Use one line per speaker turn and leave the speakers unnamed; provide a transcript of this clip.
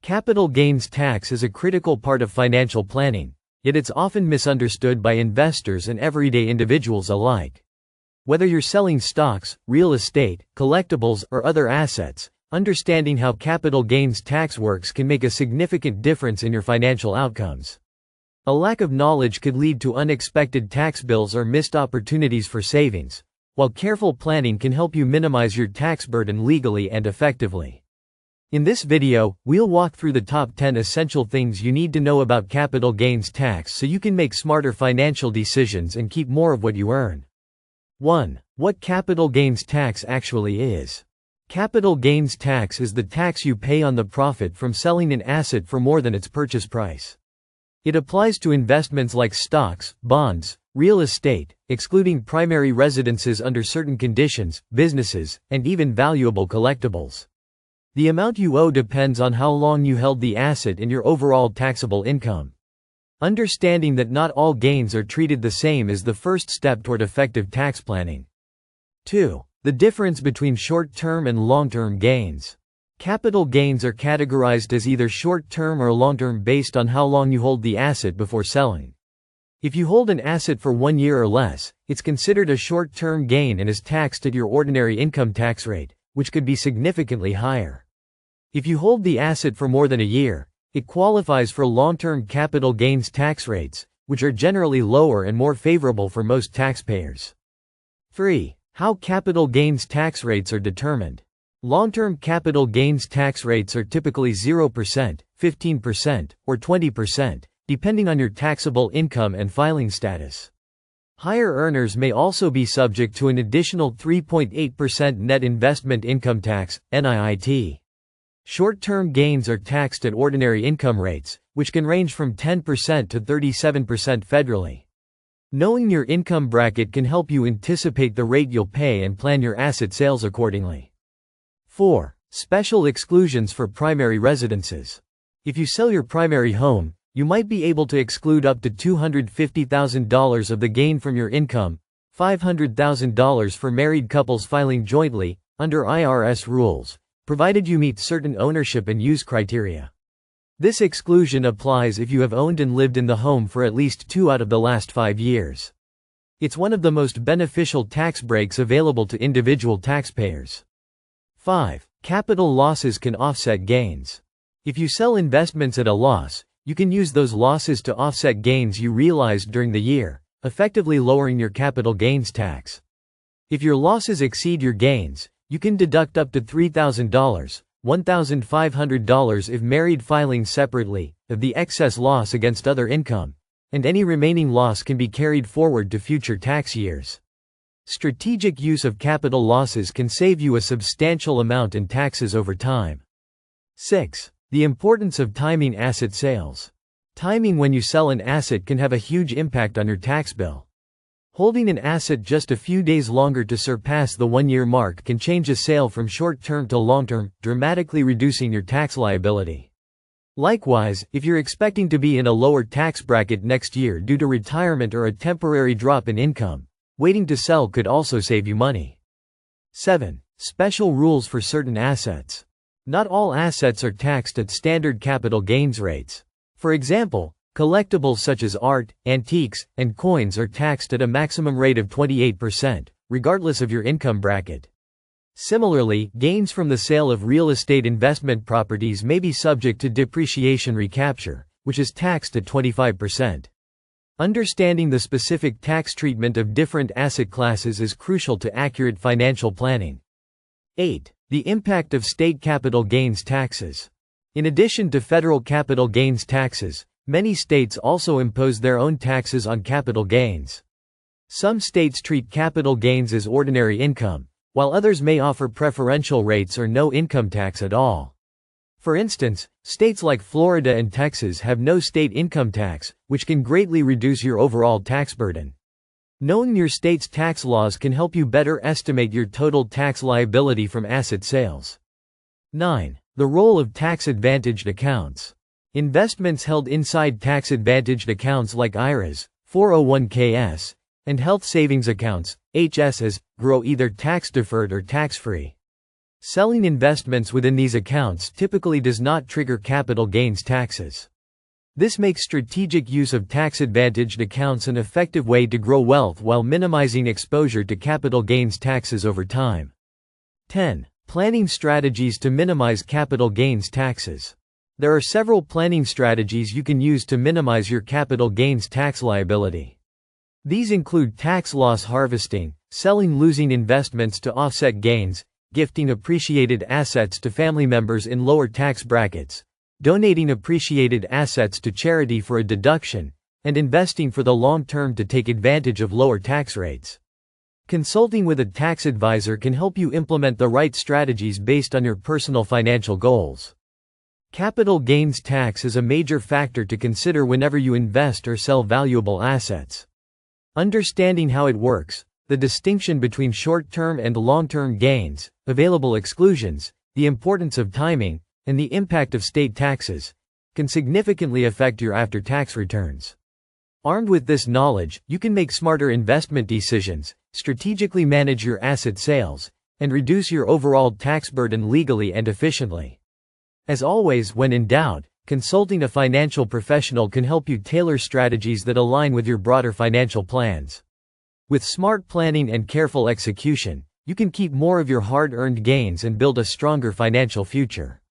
Capital gains tax is a critical part of financial planning, yet it's often misunderstood by investors and everyday individuals alike. Whether you're selling stocks, real estate, collectibles, or other assets, understanding how capital gains tax works can make a significant difference in your financial outcomes. A lack of knowledge could lead to unexpected tax bills or missed opportunities for savings, while careful planning can help you minimize your tax burden legally and effectively. In this video, we'll walk through the top 10 essential things you need to know about capital gains tax so you can make smarter financial decisions and keep more of what you earn. 1. What capital gains tax actually is. Capital gains tax is the tax you pay on the profit from selling an asset for more than its purchase price. It applies to investments like stocks, bonds, real estate, excluding primary residences under certain conditions, businesses, and even valuable collectibles. The amount you owe depends on how long you held the asset and your overall taxable income. Understanding that not all gains are treated the same is the first step toward effective tax planning. 2. The difference between short-term and long-term gains. Capital gains are categorized as either short-term or long-term based on how long you hold the asset before selling. If you hold an asset for 1 year or less, it's considered a short-term gain and is taxed at your ordinary income tax rate, which could be significantly higher. If you hold the asset for more than a year, it qualifies for long-term capital gains tax rates, which are generally lower and more favorable for most taxpayers. 3. How capital gains tax rates are determined. Long-term capital gains tax rates are typically 0%, 15%, or 20%, depending on your taxable income and filing status. Higher earners may also be subject to an additional 3.8% net investment income tax, NIIT. Short-term gains are taxed at ordinary income rates, which can range from 10% to 37% federally. Knowing your income bracket can help you anticipate the rate you'll pay and plan your asset sales accordingly. 4. Special exclusions for primary residences. If you sell your primary home, you might be able to exclude up to $250,000 of the gain from your income, $500,000 for married couples filing jointly, under IRS rules, provided you meet certain ownership and use criteria. This exclusion applies if you have owned and lived in the home for at least 2 out of the last 5 years. It's one of the most beneficial tax breaks available to individual taxpayers. 5. Capital losses can offset gains. If you sell investments at a loss, you can use those losses to offset gains you realized during the year, effectively lowering your capital gains tax. If your losses exceed your gains, you can deduct up to $3,000, $1,500 if married filing separately, of the excess loss against other income, and any remaining loss can be carried forward to future tax years. Strategic use of capital losses can save you a substantial amount in taxes over time. 6. The importance of timing asset sales. Timing when you sell an asset can have a huge impact on your tax bill. Holding an asset just a few days longer to surpass the 1-year mark can change a sale from short-term to long-term, dramatically reducing your tax liability. Likewise, if you're expecting to be in a lower tax bracket next year due to retirement or a temporary drop in income, waiting to sell could also save you money. 7. Special rules for certain assets. Not all assets are taxed at standard capital gains rates. For example, collectibles such as art, antiques, and coins are taxed at a maximum rate of 28%, regardless of your income bracket. Similarly, gains from the sale of real estate investment properties may be subject to depreciation recapture, which is taxed at 25%. Understanding the specific tax treatment of different asset classes is crucial to accurate financial planning. 8. The impact of state capital gains taxes. In addition to federal capital gains taxes, many states also impose their own taxes on capital gains. Some states treat capital gains as ordinary income, while others may offer preferential rates or no income tax at all. For instance, states like Florida and Texas have no state income tax, which can greatly reduce your overall tax burden. Knowing your state's tax laws can help you better estimate your total tax liability from asset sales. 9. The role of tax-advantaged accounts. Investments held inside tax-advantaged accounts like IRAs, 401ks, and health savings accounts, HSAs, grow either tax-deferred or tax-free. Selling investments within these accounts typically does not trigger capital gains taxes. This makes strategic use of tax-advantaged accounts an effective way to grow wealth while minimizing exposure to capital gains taxes over time. 10. Planning strategies to minimize capital gains taxes. There are several planning strategies you can use to minimize your capital gains tax liability. These include tax loss harvesting, selling losing investments to offset gains, gifting appreciated assets to family members in lower tax brackets, donating appreciated assets to charity for a deduction, and investing for the long term to take advantage of lower tax rates. Consulting with a tax advisor can help you implement the right strategies based on your personal financial goals. Capital gains tax is a major factor to consider whenever you invest or sell valuable assets. Understanding how it works, the distinction between short-term and long-term gains, available exclusions, the importance of timing, and the impact of state taxes, can significantly affect your after-tax returns. Armed with this knowledge, you can make smarter investment decisions, strategically manage your asset sales, and reduce your overall tax burden legally and efficiently. As always, when in doubt, consulting a financial professional can help you tailor strategies that align with your broader financial plans. With smart planning and careful execution, you can keep more of your hard-earned gains and build a stronger financial future.